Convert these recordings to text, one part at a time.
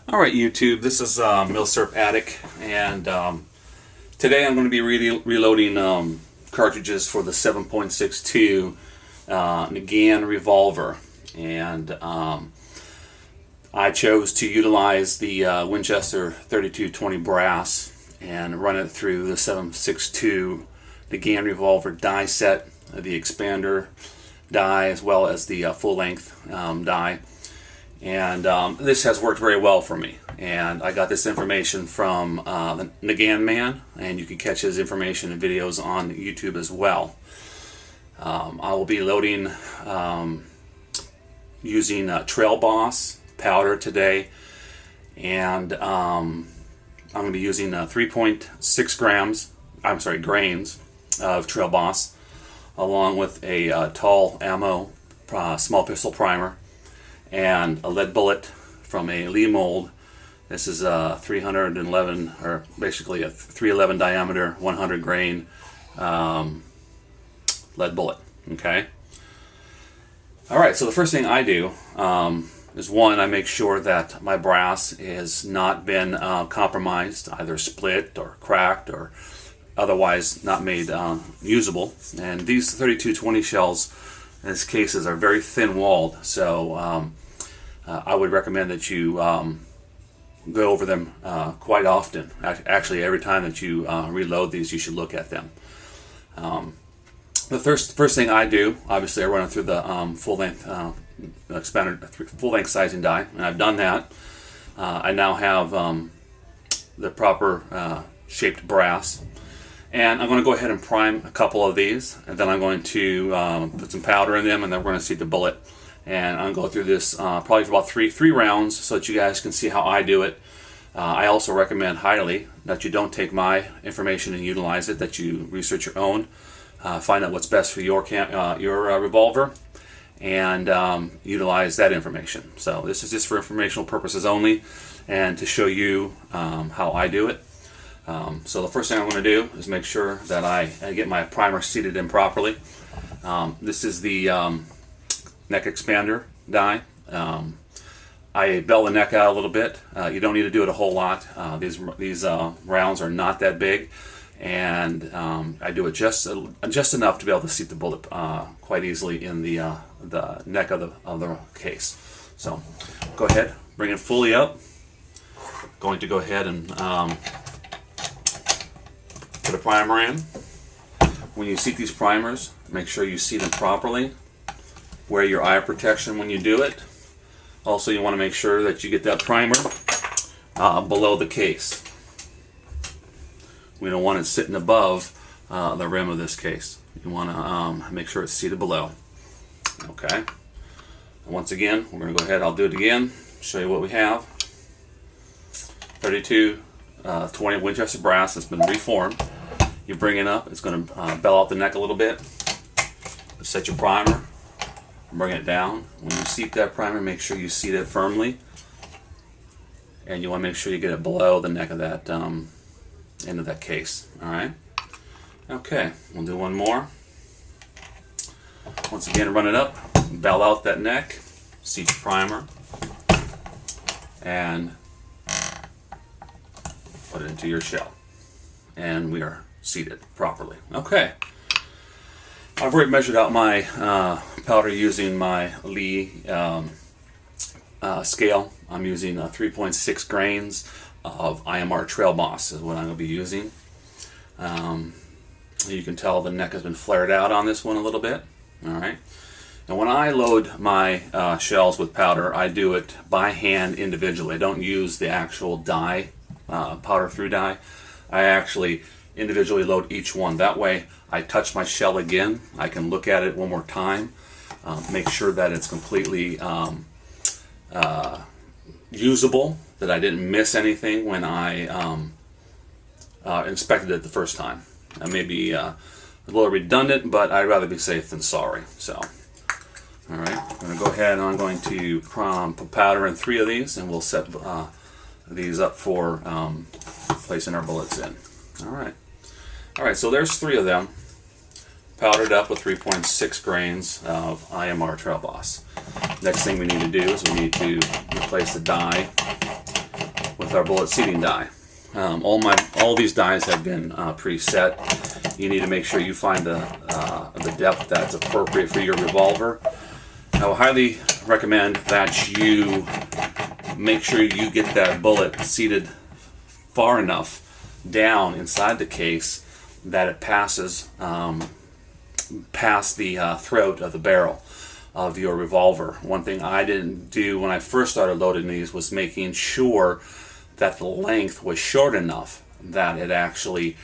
Alright YouTube, this is Milsurp Attic, and today I'm going to be reloading cartridges for the 7.62 Nagant Revolver, and I chose to utilize the Winchester 3220 brass and run it through the 7.62 Nagant Revolver die set, the expander die as well as the full-length die. And this has worked very well for me. And I got this information from the Nagant Man, and you can catch his information and videos on YouTube as well. I will be loading using Trail Boss powder today, and I'm going to be using 3.6 grains of Trail Boss, along with a tall ammo small pistol primer, and a lead bullet from a Lee mold. This is a 311, or basically a 311 diameter, 100 grain lead bullet. Okay. All right. So the first thing I do is, one, I make sure that my brass has not been compromised, either split or cracked or otherwise not made usable. And these 3220 shells, in this cases, are very thin-walled, so I would recommend that you go over them quite often. Actually, every time that you reload these, you should look at them. The first thing I do, obviously, I run it through the full-length expanded full-length sizing die, and I've done that. I now have the proper shaped brass, and I'm going to go ahead and prime a couple of these, and then I'm going to put some powder in them, and then we're going to seat the bullet. And I'm going to go through this probably for about three rounds, so that you guys can see how I do it. I also recommend highly that you don't take my information and utilize it, that you research your own, find out what's best for your revolver, and utilize that information. So this is just for informational purposes only, and to show you how I do it. So the first thing I'm going to do is make sure that I get my primer seated in properly. This is the neck expander die. I bell the neck out a little bit. You don't need to do it a whole lot. These rounds are not that big, and I do it just enough to be able to seat the bullet quite easily in the neck of the case. So go ahead, bring it fully up. Going to go ahead and put a primer in. When you seat these primers, make sure you seat them properly. Wear your eye protection when you do it. Also, you want to make sure that you get that primer below the case. We don't want it sitting above the rim of this case. You want to make sure it's seated below. Okay. And once again, we're going to go ahead. I'll do it again. Show you what we have. 3220 Winchester brass that's been reformed. You bring it up. It's going to bell out the neck a little bit. Set your primer. Bring it down. When you seat that primer, make sure you seat it firmly, and you want to make sure you get it below the neck of that end of that case. All right. Okay, we'll do one more. Once again, run it up, bell out that neck, seat your primer, and put it into your shell. And we are seated properly. Okay. I've already measured out my powder using my Lee scale. I'm using 3.6 grains of IMR Trail Boss is what I'm going to be using. You can tell the neck has been flared out on this one a little bit. Alright. And when I load my shells with powder, I do it by hand individually. I don't use the actual die, powder through die. I actually individually load each one. That way I touch my shell again, I can look at it one more time, make sure that it's completely usable, that I didn't miss anything when I inspected it the first time. I may be a little redundant, but I'd rather be safe than sorry. So, alright, I'm going to go ahead and I'm going to put powder in 3 of these, and we'll set these up for placing our bullets in. Alright, so there's 3 of them, powdered up with 3.6 grains of IMR Trail Boss. Next thing we need to do is we need to replace the die with our bullet seating die. All these dies have been preset. You need to make sure you find the depth that's appropriate for your revolver. I will highly recommend that you make sure you get that bullet seated far enough down inside the case that it passes past the throat of the barrel of your revolver. One thing I didn't do when I first started loading these was making sure that the length was short enough that it actually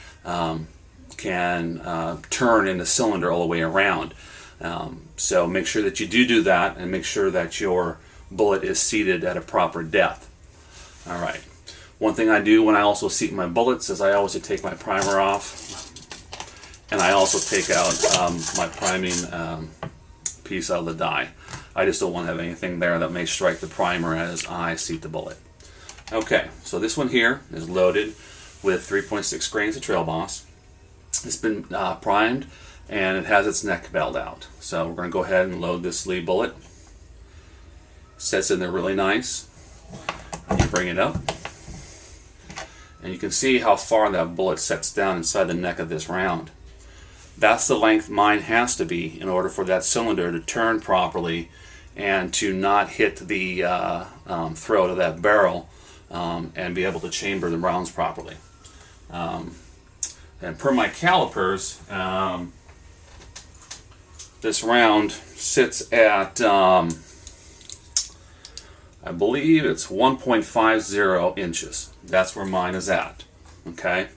can turn in the cylinder all the way around. So make sure that you do that, and make sure that your bullet is seated at a proper depth. Alright, one thing I do when I also seat my bullets is I always take my primer off, and I also take out my priming piece out of the die. I just don't want to have anything there that may strike the primer as I seat the bullet. Okay, so this one here is loaded with 3.6 grains of Trail Boss. It's been primed, and it has its neck belled out. So we're going to go ahead and load this lead bullet. Sets in there really nice. You bring it up, and you can see how far that bullet sets down inside the neck of this round. That's the length mine has to be in order for that cylinder to turn properly and to not hit the throat of that barrel and be able to chamber the rounds properly. And per my calipers, this round sits at, I believe it's 1.50 inches. That's where mine is at. Okay.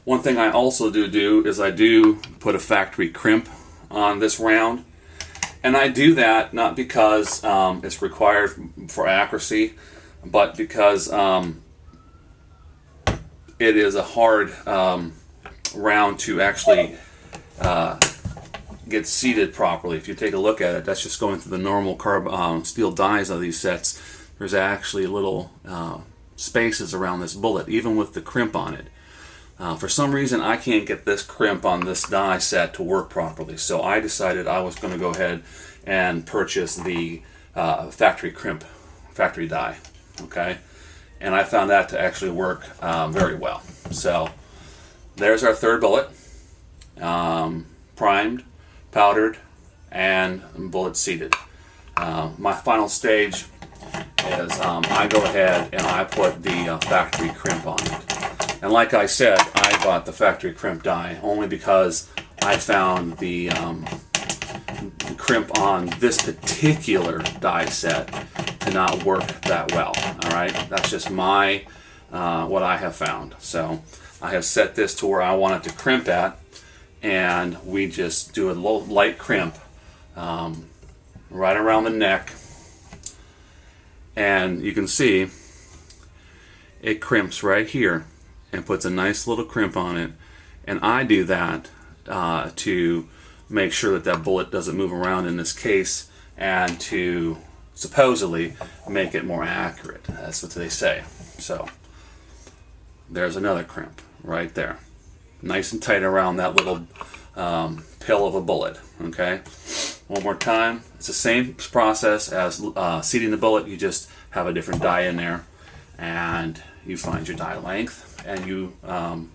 One thing I also do is I do put a factory crimp on this round, and I do that not because it's required for accuracy, but because it is a hard round to actually get seated properly. If you take a look at it, that's just going through the normal steel dies of these sets. There's actually little spaces around this bullet, even with the crimp on it. For some reason, I can't get this crimp on this die set to work properly, so I decided I was going to go ahead and purchase the factory crimp, factory die. Okay, and I found that to actually work very well. So there's our third bullet, primed, powdered, and bullet seated. My final stage is I go ahead and I put the factory crimp on it. And like I said, I bought the factory crimp die only because I found the crimp on this particular die set to not work that well. Alright, that's just my what I have found. So I have set this to where I want it to crimp at, and we just do a little light crimp right around the neck, and you can see it crimps right here and puts a nice little crimp on it. And I do that to make sure that that bullet doesn't move around in this case, and to supposedly make it more accurate. That's what they say. So there's another crimp right there, nice and tight around that little pill of a bullet. Okay, one more time. It's the same process as seating the bullet. You just have a different die in there, and you find your die length and you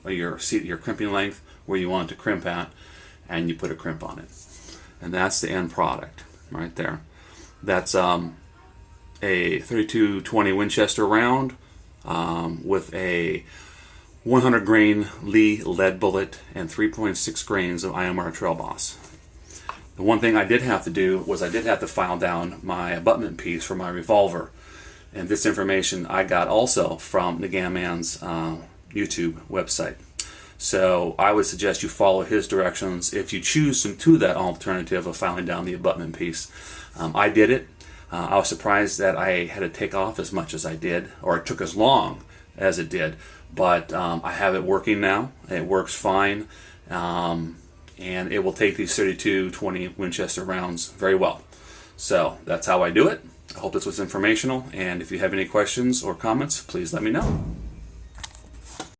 your crimping length where you want it to crimp at, and you put a crimp on it, and that's the end product right there. That's a 32-20 Winchester round with a 100 grain Lee lead bullet and 3.6 grains of IMR Trail Boss. The one thing I did have to do was I did have to file down my abutment piece for my revolver, and this information I got also from Nagant Man's YouTube website. So I would suggest you follow his directions if you choose to that alternative of filing down the abutment piece. I did it. I was surprised that I had to take off as much as I did, or it took as long as it did, but I have it working now. It works fine, and it will take these 32-20 Winchester rounds very well. So that's how I do it. I hope this was informational, and if you have any questions or comments, please let me know.